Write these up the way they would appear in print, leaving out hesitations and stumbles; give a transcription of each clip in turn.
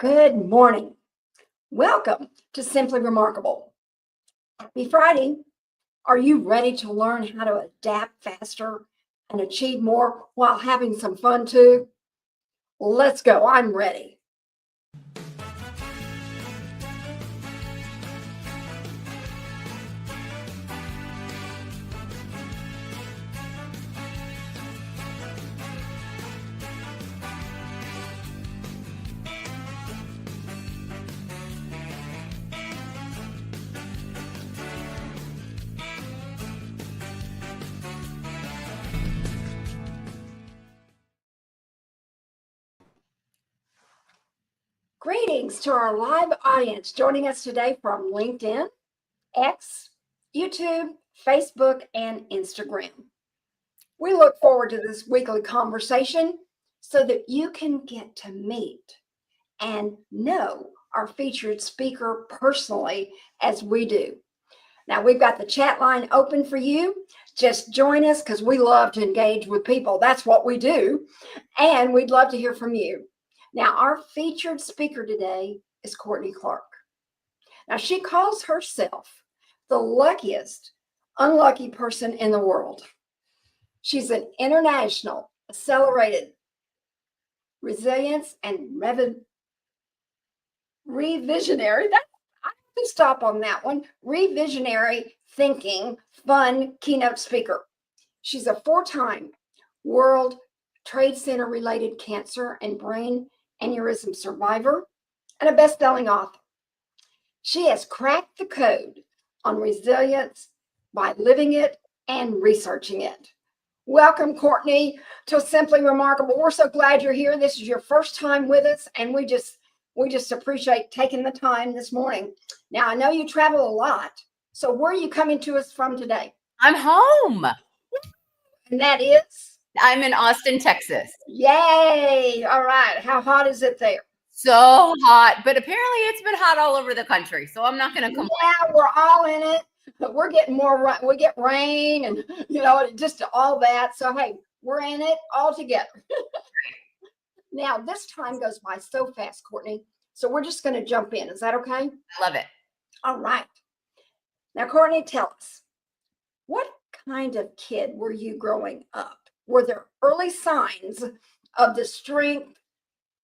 Good morning. Welcome to Simply Remarkable. Happy Friday. Are you ready to learn how to adapt faster and achieve more while having some fun too? Let's go. I'm ready. Greetings to our live audience joining us today from LinkedIn, X, YouTube, Facebook, and Instagram. We look forward to this weekly conversation so that you can get to meet and know our featured speaker personally as we do. Now, we've got the chat line open for you. Just join us because we love to engage with people. That's what we do. And we'd love to hear from you. Now, our featured speaker today is Courtney Clark. Now, she calls herself the luckiest unlucky person in the world. She's an international accelerated resilience and revisionary. I have to stop on that one. ReVisionary Thinking fun keynote speaker. She's a 4-time World Trade Center related cancer and brain aneurysm survivor and a best-selling author. She has cracked the code on resilience by living it and researching it. Welcome, Courtney, to Simply Remarkable. We're so glad you're here. This is your first time with us, and we just appreciate taking the time this morning. Now, I know you travel a lot, so where are you coming to us from today? I'm home. And that is? I'm in Austin, Texas. Yay! All right. How hot is it there? So hot, but apparently it's been hot all over the country, so I'm not going to complain. Yeah, we're all in it. But we're getting more, we get rain and, just all that. So, hey, we're in it all together. Now, this time goes by so fast, Courtney. So we're just going to jump in. Is that okay? I love it. All right. Now, Courtney, tell us, what kind of kid were you growing up? Were there early signs of the strength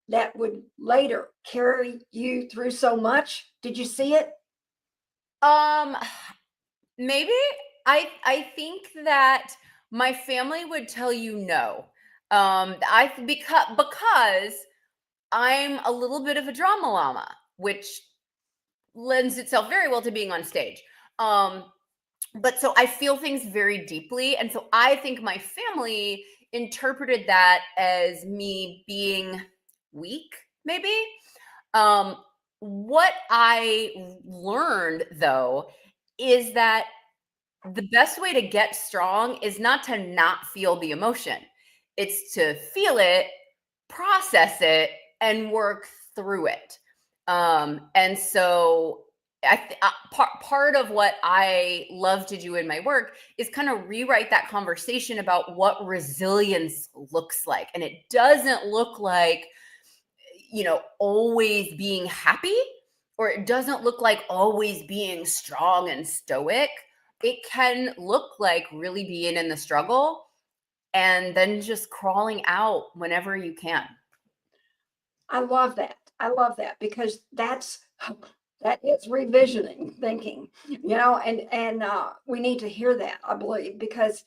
that would later carry you through so much? Did you see it? Maybe. I think that my family would tell you no. Because I'm a little bit of a drama llama, which lends itself very well to being on stage. But so I feel things very deeply. And so I think my family interpreted that as me being weak, maybe. What I learned, though, is that the best way to get strong is not to not feel the emotion. It's to feel it, process it, and work through it. And so part of what I love to do in my work is kind of rewrite that conversation about what resilience looks like. And it doesn't look like, always being happy, or it doesn't look like always being strong and stoic. It can look like really being in the struggle and then just crawling out whenever you can. I love that. Because that is revisioning thinking, and we need to hear that, I believe, because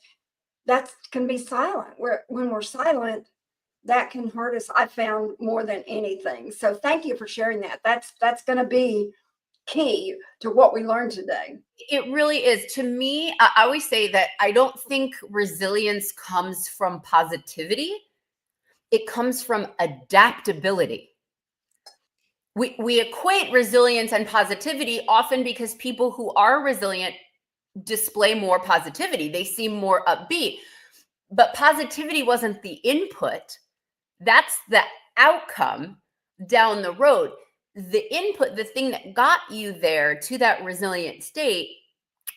that can be silent. When we're silent, that can hurt us, I found, more than anything. So thank you for sharing that. That's going to be key to what we learned today. It really is. To me, I always say that I don't think resilience comes from positivity. It comes from adaptability. We equate resilience and positivity often because people who are resilient display more positivity. They seem more upbeat. But positivity wasn't the input. That's the outcome down the road. The input, the thing that got you there to that resilient state,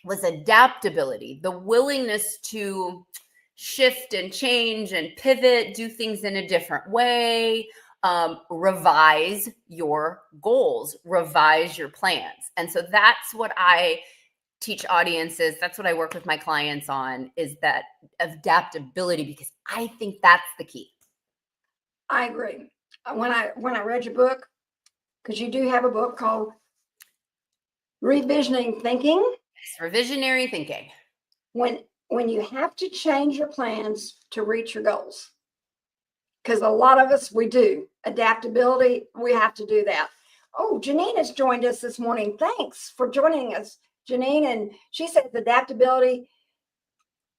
was adaptability, the willingness to shift and change and pivot, do things in a different way, revise your goals, revise your plans. And so that's what I teach audiences. That's what I work with my clients on, is that adaptability, because I think that's the key. I agree. When I read your book, because you do have a book called ReVisioning Thinking. Yes, ReVisionary Thinking. When you have to change your plans to reach your goals, because a lot of us, we do. Adaptability, we have to do that. Oh, Janine has joined us this morning. Thanks for joining us, Janine. And she says adaptability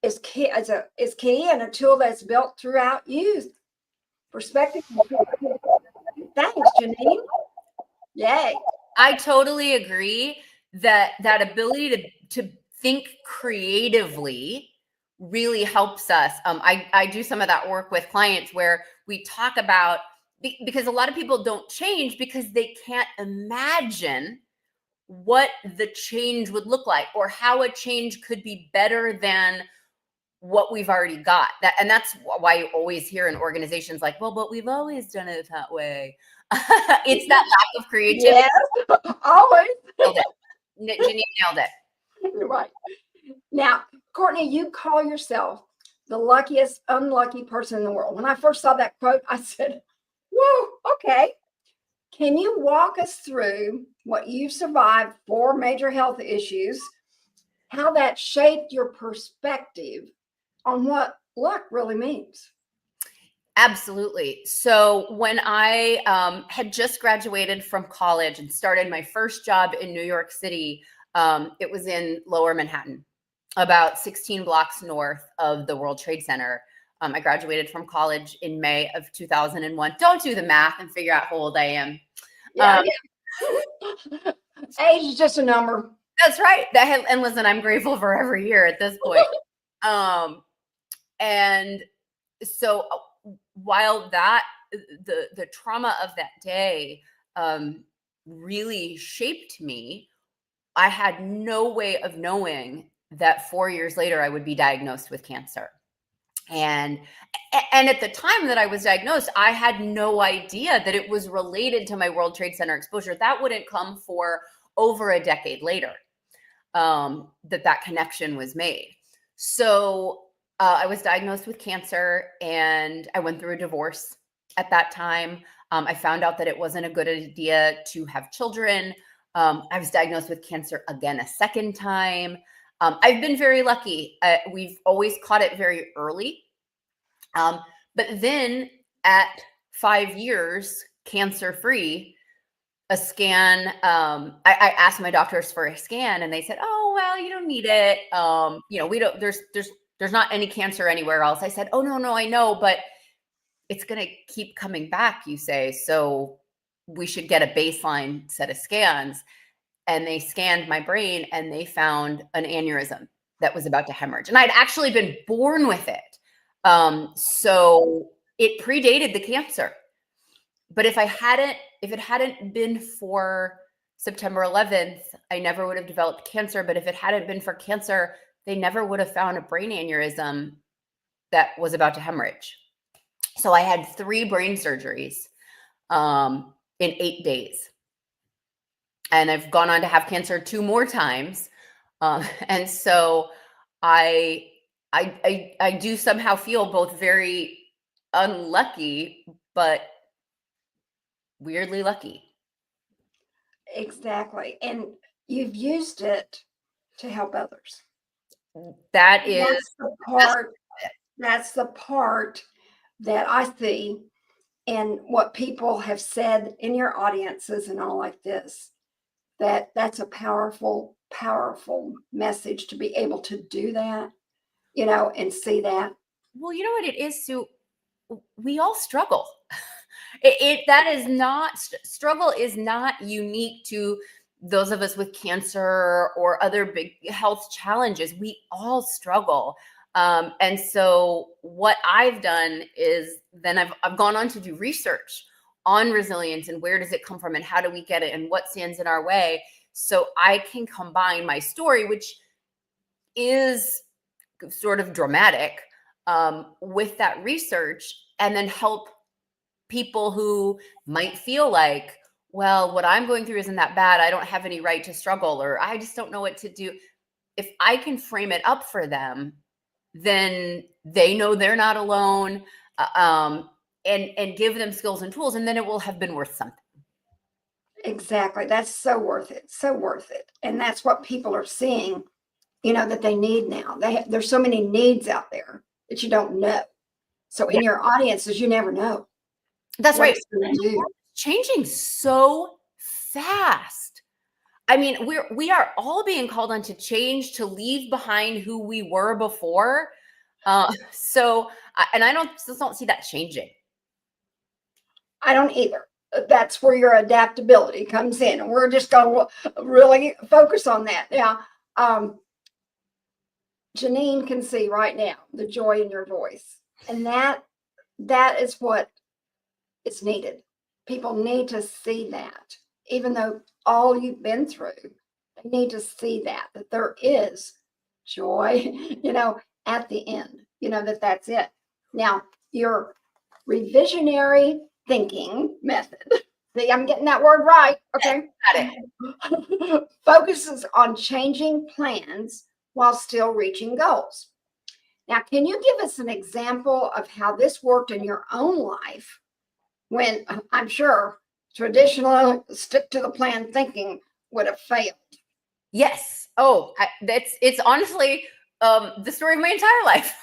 is key, is key and a tool that's built throughout youth. Perspective. Thanks, Janine. Yay. I totally agree that ability to think creatively really helps us. I do some of that work with clients where we talk about, because a lot of people don't change because they can't imagine what the change would look like, or how a change could be better than what we've already got. And that's why you always hear in organizations like, well, but we've always done it that way. It's that lack of creativity. Yes, always. Nailed it. Janine nailed it. Right. Now, Courtney, you call yourself the luckiest unlucky person in the world. When I first saw that quote, I said, whoa, okay. Can you walk us through what you've survived 4 major health issues, how that shaped your perspective on what luck really means? Absolutely. So when I had just graduated from college and started my first job in New York City, it was in Lower Manhattan, about 16 blocks north of the World Trade Center. I graduated from college in May of 2001. Don't do the math and figure out how old I am. Yeah. Age is just a number. That's right. And listen, I'm grateful for every year at this point. And so while that the trauma of that day really shaped me, I had no way of knowing that 4 years later I would be diagnosed with cancer. And at the time that I was diagnosed, I had no idea that it was related to my World Trade Center exposure. That wouldn't come for over a decade later, that connection was made. So I was diagnosed with cancer, and I went through a divorce at that time. I found out that it wasn't a good idea to have children. I was diagnosed with cancer again a second time. I've been very lucky. We've always caught it very early. But then at 5 years, cancer-free, a scan, I asked my doctors for a scan, and they said, oh, well, you don't need it. We don't, there's not any cancer anywhere else. I said, oh, no, I know, but it's going to keep coming back, you say. So we should get a baseline set of scans. And they scanned my brain, and they found an aneurysm that was about to hemorrhage. And I'd actually been born with it. So it predated the cancer. But if it hadn't been for September 11th, I never would have developed cancer. But if it hadn't been for cancer, they never would have found a brain aneurysm that was about to hemorrhage. So I had 3 brain surgeries in 8 days. And I've gone on to have cancer 2 more times. And so I do somehow feel both very unlucky, but weirdly lucky. Exactly. And you've used it to help others. That's the part that I see in what people have said in your audiences and all like this, that's a powerful, powerful message to be able to do that, and see that. Well, you know what it is, Sue? We all struggle. Struggle is not unique to those of us with cancer or other big health challenges. We all struggle. And so what I've done is then I've gone on to do research on resilience, and where does it come from, and how do we get it, and what stands in our way, so I can combine my story, which is sort of dramatic, with that research, and then help people who might feel like, well, what I'm going through isn't that bad. I don't have any right to struggle, or I just don't know what to do. If I can frame it up for them, then they know they're not alone, and give them skills and tools, and then it will have been worth something. Exactly. That's so worth it. So worth it. And that's what people are seeing, that they need now. There's so many needs out there that you don't know. So in your audiences, you never know. That's right. Do. Changing so fast. I mean, we are all being called on to change, to leave behind who we were before. So I just don't see that changing. I don't either. That's where your adaptability comes in. And we're just going to really focus on that. Now, Janine can see right now the joy in your voice. And that is what is needed. People need to see that. Even though all you've been through, they need to see that there is joy, at the end, that's it. Now, your revisionary thinking method. See, I'm getting that word right. Okay. Got it. Focuses on changing plans while still reaching goals. Now, can you give us an example of how this worked in your own life when I'm sure traditional stick to the plan thinking would have failed? Yes. Oh, it's honestly the story of my entire life.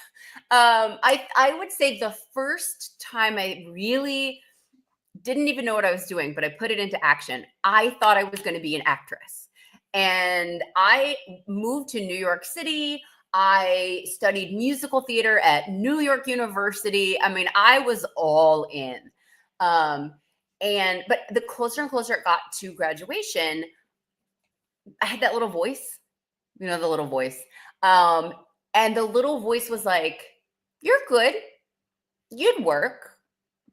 I would say the first time I really didn't even know what I was doing, but I put it into action. I thought I was going to be an actress, and I moved to New York City. I studied musical theater at New York University. I mean, I was all in. But the closer and closer it got to graduation, I had that little voice, the little voice. And the little voice was like, you're good. You'd work,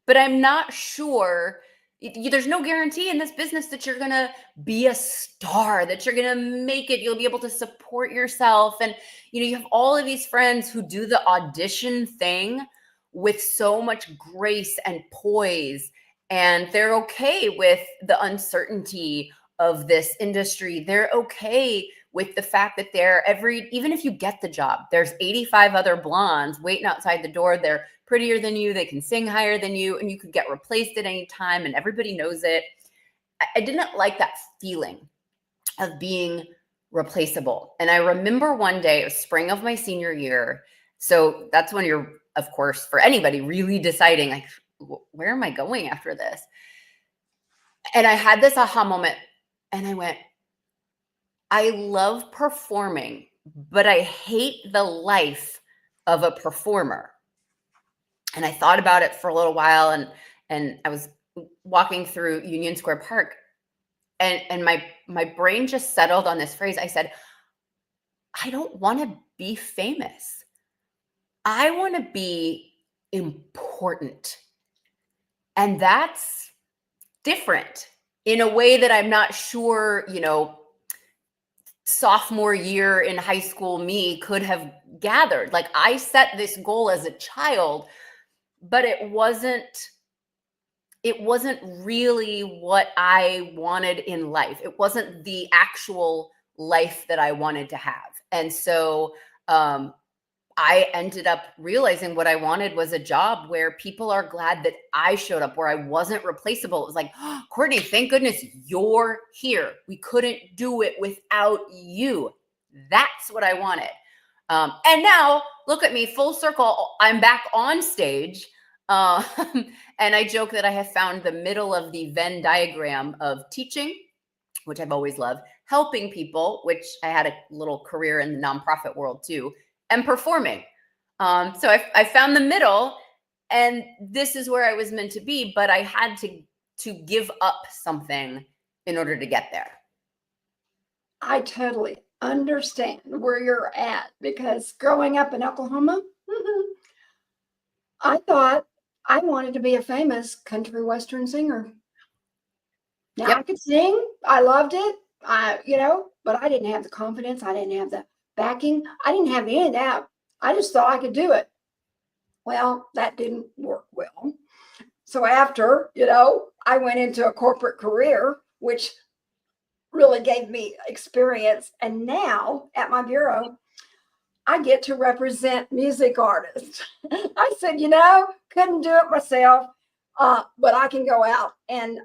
but I'm not sure. There's no guarantee in this business that you're going to be a star, that you're going to make it. You'll be able to support yourself. And, you have all of these friends who do the audition thing with so much grace and poise, and they're okay with the uncertainty of this industry. They're okay with the fact that even if you get the job, there's 85 other blondes waiting outside the door. They're prettier than you. They can sing higher than you, and you could get replaced at any time, and everybody knows it. I didn't like that feeling of being replaceable. And I remember one day, it was spring of my senior year. So that's when you're, of course, for anybody really deciding, like, where am I going after this? And I had this aha moment, and I went, I love performing, but I hate the life of a performer. And I thought about it for a little while, and I was walking through Union Square Park, and my brain just settled on this phrase. I said, I don't want to be famous. I want to be important. And that's different in a way that I'm not sure, sophomore year in high school me could have gathered. Like, I set this goal as a child, but it wasn't really what I wanted in life. It wasn't the actual life that I wanted to have. And so I ended up realizing what I wanted was a job where people are glad that I showed up, where I wasn't replaceable. It was like, oh, Courtney, thank goodness you're here. We couldn't do it without you. That's what I wanted. And now look at me, full circle. I'm back on stage. And I joke that I have found the middle of the Venn diagram of teaching, which I've always loved, helping people, which I had a little career in the nonprofit world too, and performing. So I found the middle, and this is where I was meant to be, but I had to give up something in order to get there. I totally understand where you're at, because growing up in Oklahoma, I thought I wanted to be a famous country western singer. Now, I could sing. I loved it. But I didn't have the confidence. I didn't have the backing. I didn't have any of that. I just thought I could do it. Well, that didn't work well. So after, I went into a corporate career, which really gave me experience. And now at my bureau, I get to represent music artists. I said, couldn't do it myself, but I can go out and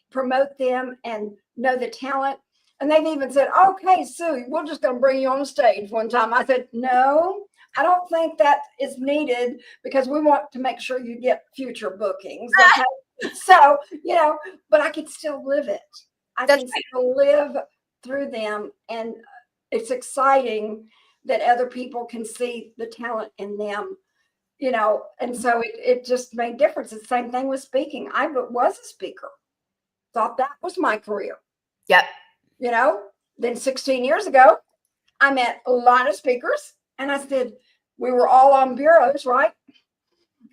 promote them and know the talent. And they've even said, okay, Sue, we're just going to bring you on stage one time. I said, no, I don't think that is needed because we want to make sure you get future bookings. Okay? So, but I can still live it. I can still live through them. And it's exciting that other people can see the talent in them, and so it just made difference. It's the same thing with speaking. I was a speaker, thought that was my career. Yep. Then 16 years ago, I met a lot of speakers and I said, we were all on bureaus, right?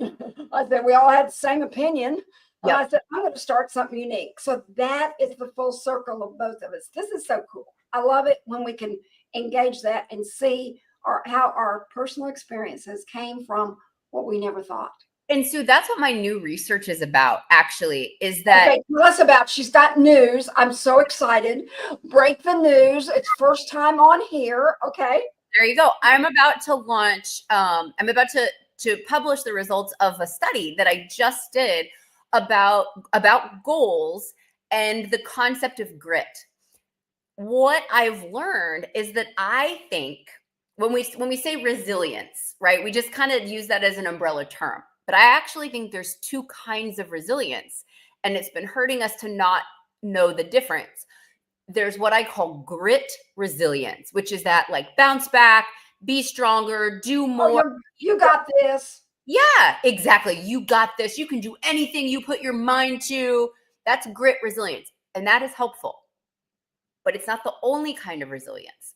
I said, we all had the same opinion. Yep. I said, I'm going to start something unique. So that is the full circle of both of us. This is so cool. I love it when we can engage that and see how our personal experiences came from what we never thought. And Sue, that's what my new research is about, actually, is that. Okay, tell us about, she's got news. I'm so excited. Break the news. It's first time on here. Okay. There you go. I'm about to launch, I'm about to publish the results of a study that I just did about goals and the concept of grit. What I've learned is that I think when we say resilience, right, we just kind of use that as an umbrella term. But I actually think there's two kinds of resilience, and it's been hurting us to not know the difference. There's what I call grit resilience, which is that like bounce back, be stronger, do more. Oh, you got this. Yeah, exactly. You got this. You can do anything you put your mind to. That's grit resilience. And that is helpful. But it's not the only kind of resilience.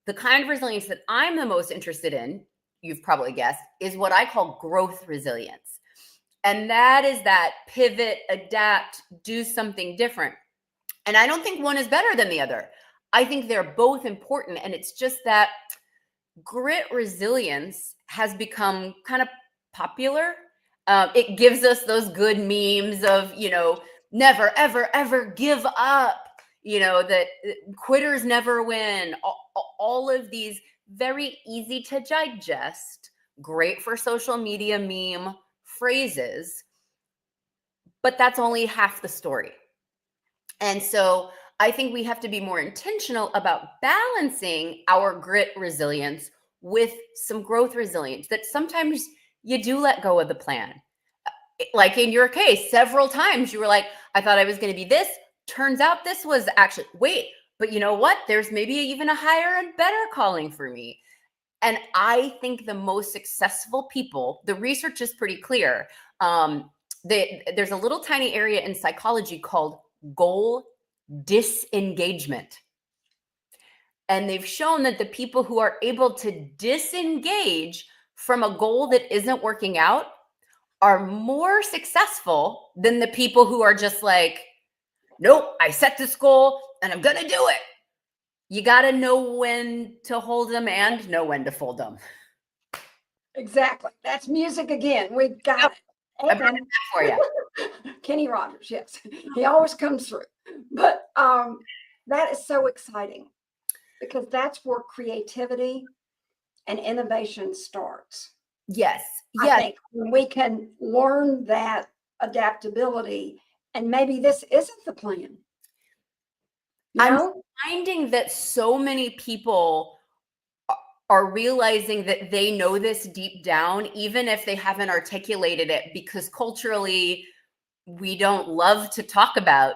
The kind of resilience that I'm the most interested in, you've probably guessed, is what I call growth resilience. And that is that pivot, adapt, do something different. And I don't think one is better than the other. I think they're both important. And it's just that grit resilience has become kind of popular. It gives us those good memes of, never, ever, ever give up, that quitters never win. All of these very easy to digest, great for social media meme phrases, but that's only half the story. And so I think we have to be more intentional about balancing our grit resilience with some growth resilience, that sometimes you do let go of the plan. Like in your case, several times you were like, I thought I was going to be this. Turns out this was actually, wait, but you know what? There's maybe even a higher and better calling for me. And I think the most successful people, the research is pretty clear. There's a little tiny area in psychology called goal disengagement. And they've shown that the people who are able to disengage from a goal that isn't working out are more successful than the people who are just like, nope, I set this goal and I'm going to do it. You got to know when to hold them and know when to fold them. Exactly. That's music again. We've got it. I brought it back for you. Kenny Rogers, yes. He always comes through. But that is so exciting because that's where creativity and innovation starts. Yes. I think when we can learn that adaptability, and maybe this isn't the plan. I'm finding that so many people are realizing that they know this deep down, even if they haven't articulated it, because culturally we don't love to talk about,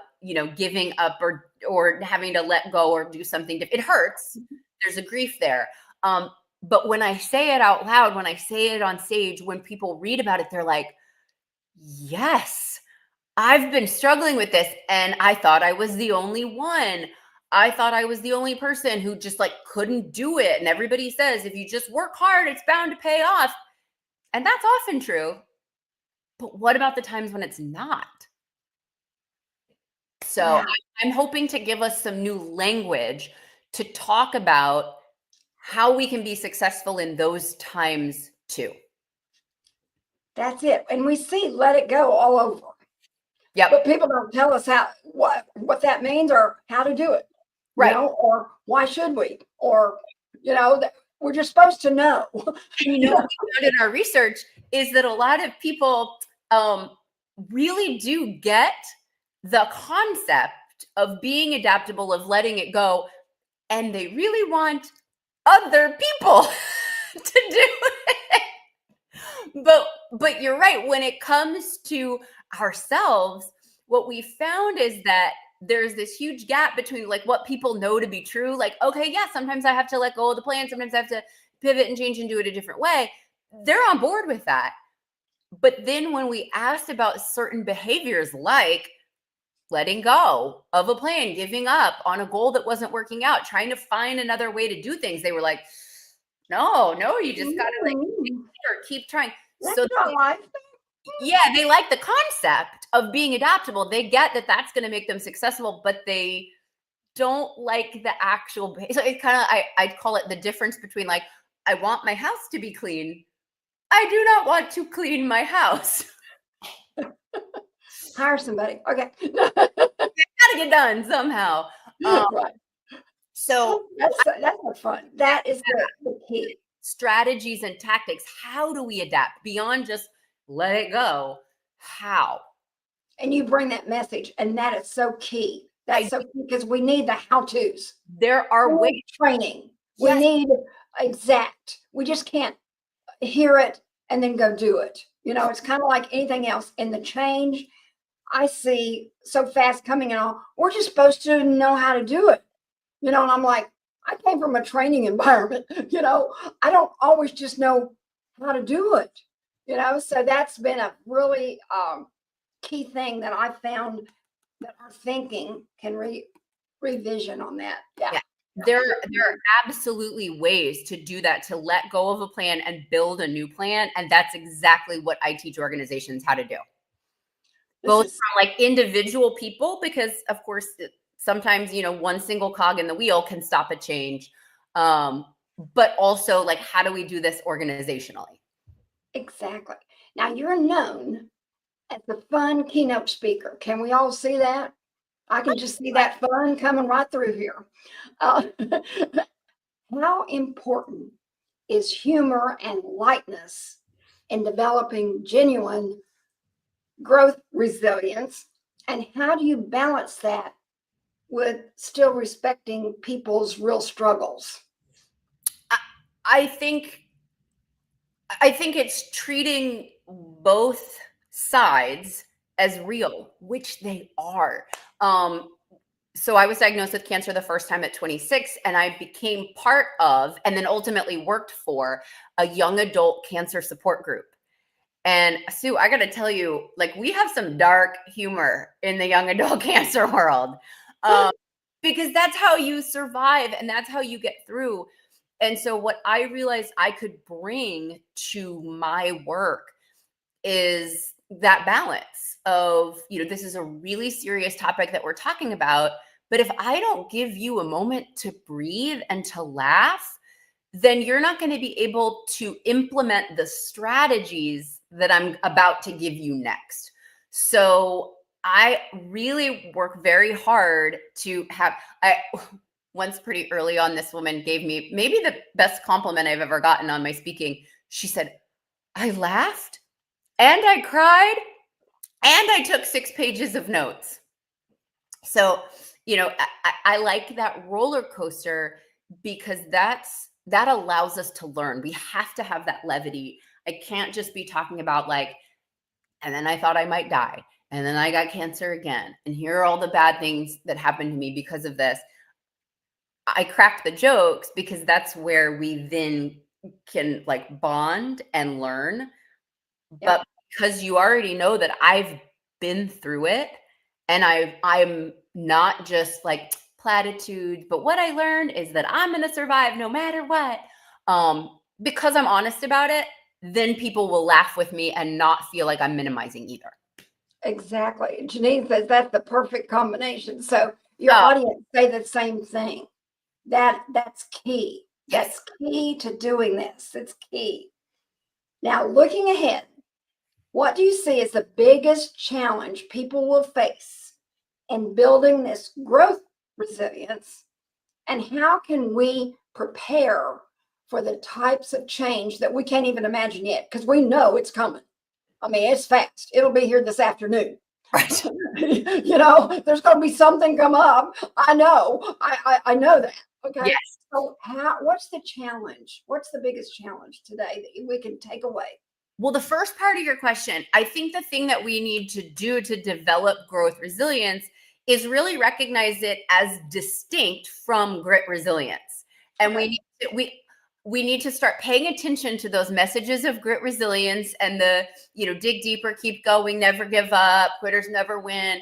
giving up or having to let go or do something different. It hurts. There's a grief there. But when I say it out loud, when I say it on stage, when people read about it, they're like, yes, I've been struggling with this. And I thought I was the only one. I thought I was the only person who just couldn't do it. And everybody says, if you just work hard, it's bound to pay off. And that's often true. But what about the times when it's not? So I'm hoping to give us some new language to talk about how we can be successful in those times too. That's it. And we see let it go all over. Yep. But people don't tell us what that means or how to do it. Right. Or why should we? Or, we're just supposed to know. And what we found in our research is that a lot of people really do get the concept of being adaptable, of letting it go, and they really want other people to do it. But you're right. When it comes to ourselves, what we found is that there's this huge gap between like what people know to be true. Like, okay, yeah, sometimes I have to let go of the plan. Sometimes I have to pivot and change and do it a different way. They're on board with that. But then when we asked about certain behaviors like letting go of a plan, giving up on a goal that wasn't working out, trying to find another way to do things, they were like, no, you just got to like keep trying. That's So not life. yeah, they like the concept of being adaptable. They get that that's going to make them successful, but they don't like the actual. So it's kind of, I'd call it the difference between like, I want my house to be clean. I do not want to clean my house. Hire somebody. Okay. Got to get done somehow. Right. So that's not fun. That is the key. Strategies and tactics. How do we adapt beyond just let it go? How? And you bring that message, and that is so key. That's so key because we need the how-tos. There are ways. Training. Yes. We need exact. We just can't hear it and then go do it. It's kind of like anything else. In the change, I see so fast coming and all. We're just supposed to know how to do it. And I'm like, I came from a training environment. I don't always just know how to do it. So that's been a really key thing that I found that our thinking can revision on that. Yeah. There are absolutely ways to do that, to let go of a plan and build a new plan. And that's exactly what I teach organizations how to do. Both from like individual people, because of course, sometimes, one single cog in the wheel can stop a change. But also like, how do we do this organizationally? Exactly. Now you're known as the fun keynote speaker. Can we all see that? I can just see that fun coming right through here. How important is humor and lightness in developing genuine growth resilience? And how do you balance that with still respecting people's real struggles? I think it's treating both sides as real, which they are. So I was diagnosed with cancer the first time at 26, and I became part of, and then ultimately worked for, a young adult cancer support group. And Sue, I got to tell you, like, we have some dark humor in the young adult cancer world, because that's how you survive and that's how you get through. And so what I realized I could bring to my work is that balance of, this is a really serious topic that we're talking about, but if I don't give you a moment to breathe and to laugh, then you're not going to be able to implement the strategies that I'm about to give you next. So I really work very hard to have, once pretty early on, this woman gave me maybe the best compliment I've ever gotten on my speaking. She said, I laughed and I cried and I took 6 pages of notes. So, I like that roller coaster because that allows us to learn. We have to have that levity. I can't just be talking about like, and then I thought I might die, and then I got cancer again, and here are all the bad things that happened to me because of this. I crack the jokes because that's where we then can like bond and learn. Yeah. But because you already know that I've been through it, and I'm not just like platitudes, but what I learned is that I'm going to survive no matter what. Because I'm honest about it, then people will laugh with me and not feel like I'm minimizing either. Exactly. Janine says that's the perfect combination. So your audience say the same thing. That's key. That's key to doing this. It's key. Now, looking ahead, What do you see as the biggest challenge people will face in building this growth resilience? And how can we prepare for the types of change that we can't even imagine yet? Because we know it's coming. I mean, it's fast. It'll be here this afternoon. Right. There's going to be something come up. I know. I know that. Okay. Yes. So what's the challenge? What's the biggest challenge today that we can take away? Well, the first part of your question, I think the thing that we need to do to develop growth resilience is really recognize it as distinct from grit resilience. And Okay. we need to start paying attention to those messages of grit resilience and the, dig deeper, keep going, never give up, quitters never win.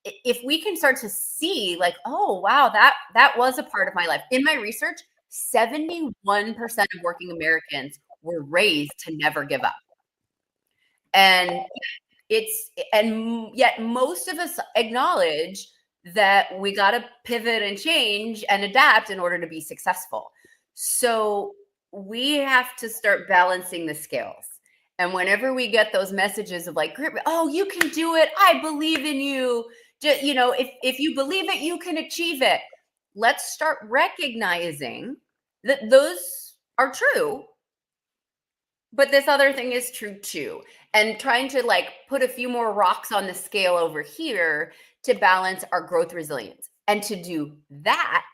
If we can start to see like, oh, wow, that was a part of my life. In my research, 71% of working Americans were raised to never give up. And yet most of us acknowledge that we got to pivot and change and adapt in order to be successful. So we have to start balancing the scales. And whenever we get those messages of like, oh, you can do it, I believe in you. Just, if you believe it, you can achieve it. Let's start recognizing that those are true. But this other thing is true too. And trying to like put a few more rocks on the scale over here to balance our growth resilience. And to do that,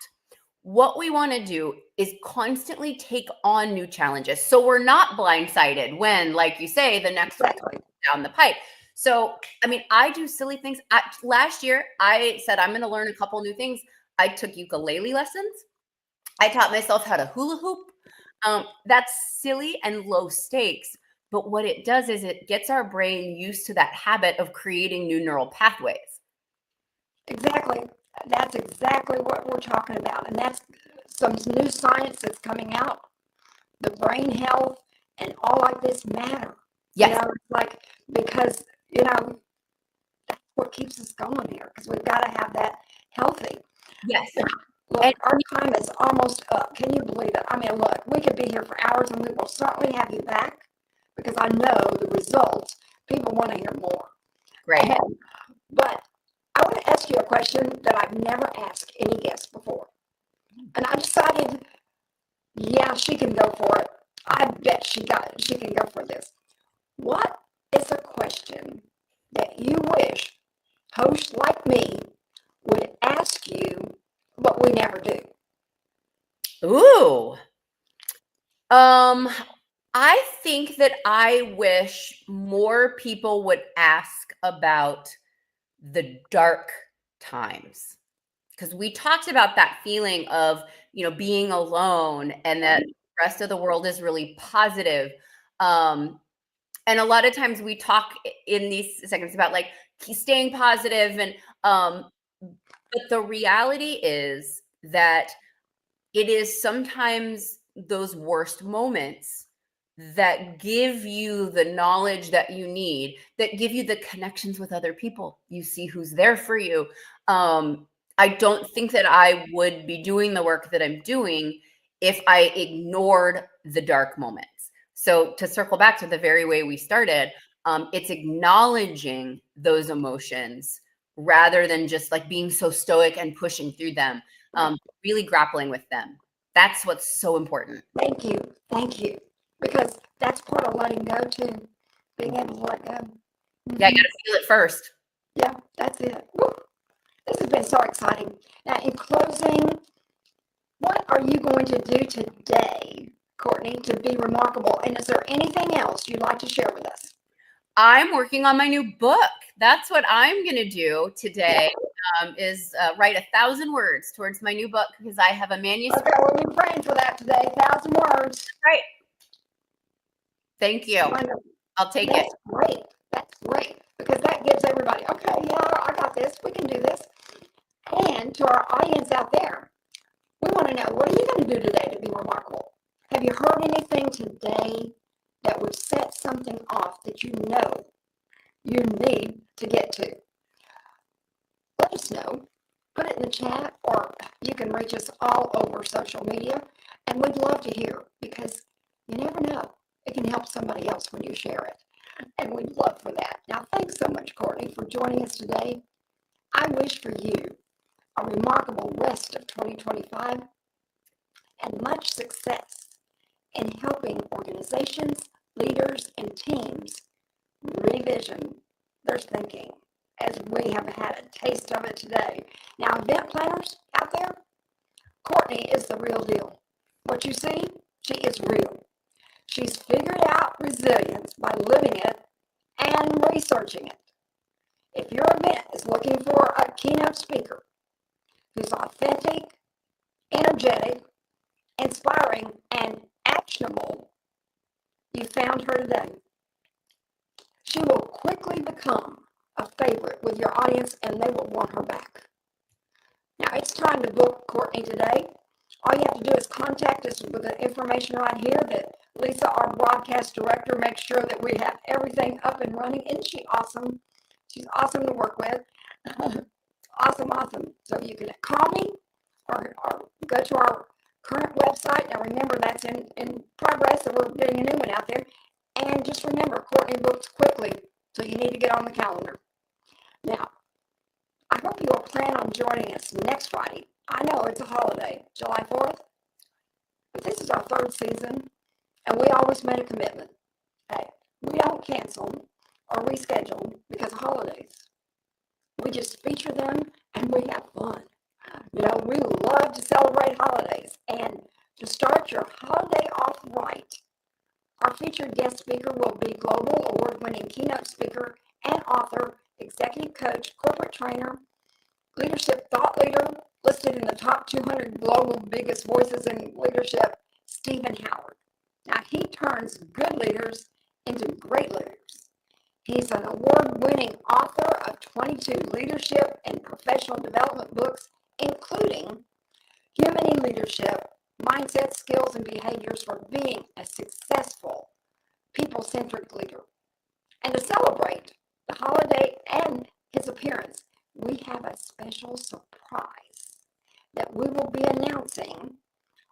what we want to do is constantly take on new challenges. So we're not blindsided when, like you say, the next one comes down the pipe. So, I mean, I do silly things. Last year, I said, I'm going to learn a couple new things. I took ukulele lessons. I taught myself how to hula hoop. That's silly and low stakes, but what it does is it gets our brain used to that habit of creating new neural pathways. Exactly. That's exactly what we're talking about. And that's some new science that's coming out. The brain health and all like this matter. Yes. Because, that's what keeps us going here, because we've got to have that healthy. Yes. Look, our time is almost up. Can you believe it? I mean, look, we could be here for hours, and we will certainly have you back, because I know the results. People want to hear more. Great. But I want to ask you a question that I've never asked any guest before. And I decided, yeah, she can go for it. I bet she can go for this. What is a question that you wish hosts like me would ask you, but we never do? Ooh. I think that I wish more people would ask about the dark times, because we talked about that feeling of, being alone and that the rest of the world is really positive. And a lot of times we talk in these segments about like staying positive and, but the reality is that it is sometimes those worst moments that give you the knowledge that you need, that give you the connections with other people. You see who's there for you. I don't think that I would be doing the work that I'm doing if I ignored the dark moments. So to circle back to the very way we started, it's acknowledging those emotions rather than just like being so stoic and pushing through them, really grappling with them. That's what's so important. Thank you. Because that's part of letting go too, being able to let go. Yeah, I got to feel it first. Yeah, that's it. Woo. This has been so exciting. Now, in closing, what are you going to do today, Courtney, to be remarkable? And is there anything else you'd like to share with us? I'm working on my new book. That's what I'm going to do today, is write 1,000 words towards my new book, because I have a manuscript. Okay, we'll be praying for that today. 1,000 words. Right. Thank you. Wonderful. I'll take it. That's great. Because that gives everybody, okay, yeah, I got this. We can do this. And to our audience out there, we want to know, what are you going to do today to be remarkable? Have you heard anything today that would set something off that you know you need to get to? Let us know. Put it in the chat, or you can reach us all over social media. And we'd love to hear, because you never know. It can help somebody else when you share it. And we'd love for that. Now, thanks so much, Courtney, for joining us today. I wish for you a remarkable rest of 2025 and much success in helping organizations, leaders, and teams revision their thinking, as we have had a taste of it today. Now, event planners out there, Courtney is the real deal. What you see, she is real. She's figured out resilience by living it and researching it. If your event is looking for a keynote speaker who's authentic, energetic, inspiring, and actionable, you found her today. She will quickly become a favorite with your audience, and they will want her back. Now, it's time to book Courtney today. All you have to do is contact us with the information right here that Lisa, our broadcast director, makes sure that we have everything up and running. Isn't she awesome? She's awesome to work with. Awesome. So you can call me or go to our current website. Now, remember, that's in progress, so we're getting a new one out there. And just remember, Courtney books quickly, so you need to get on the calendar. Now, I hope you will plan on joining us next Friday. I know it's a holiday, July 4th, but this is our third season, and we always made a commitment. Hey, we don't cancel or reschedule because of holidays. We just feature them, and we have fun. You know, we love to celebrate holidays, and to start your holiday off right, our featured guest speaker will be global award-winning keynote speaker and author, executive coach, corporate trainer, leadership thought leader, listed in the top 200 global biggest voices in leadership, Stephen Howard. Now, he turns good leaders into great leaders. He's an award-winning author of 22 leadership and professional development books, including Human Leadership, Mindset, Skills, and Behaviors for Being a Successful, People-Centric Leader. And to celebrate the holiday and his appearance, we have a special surprise that we will be announcing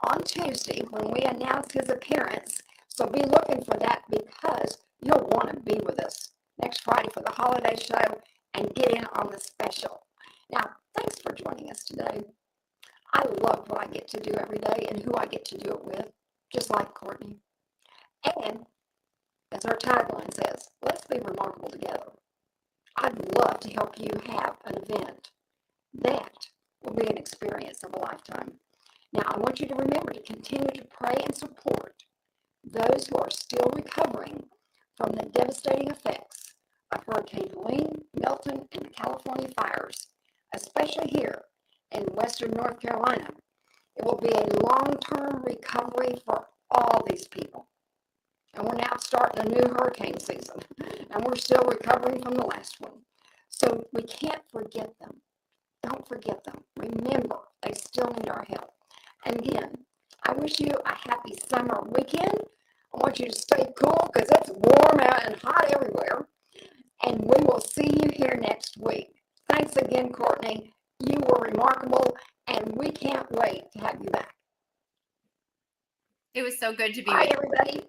on Tuesday when we announce his appearance. So be looking for that, because you'll want to be with us next Friday for the holiday show and get in on the special. Now, thanks for joining us today. I love what I get to do every day and who I get to do it with, just like Courtney. And as our tagline says, let's be remarkable together. I'd love to help you have an event that will be an experience of a lifetime. Now, I want you to remember to continue to pray and support those who are still recovering from the devastating effects of Hurricane Helene, Milton, and the California fires, especially here in Western North Carolina. It will be a long-term recovery for all these people. And we're now starting a new hurricane season, and we're still recovering from the last one. So we can't forget them. Don't forget them. Remember, they still need our help. And again, I wish you a happy summer weekend. I want you to stay cool because it's warm out and hot everywhere. And we will see you here next week. Thanks again, Courtney. You were remarkable, and we can't wait to have you back. It was so good to be Bye, with you. everybody.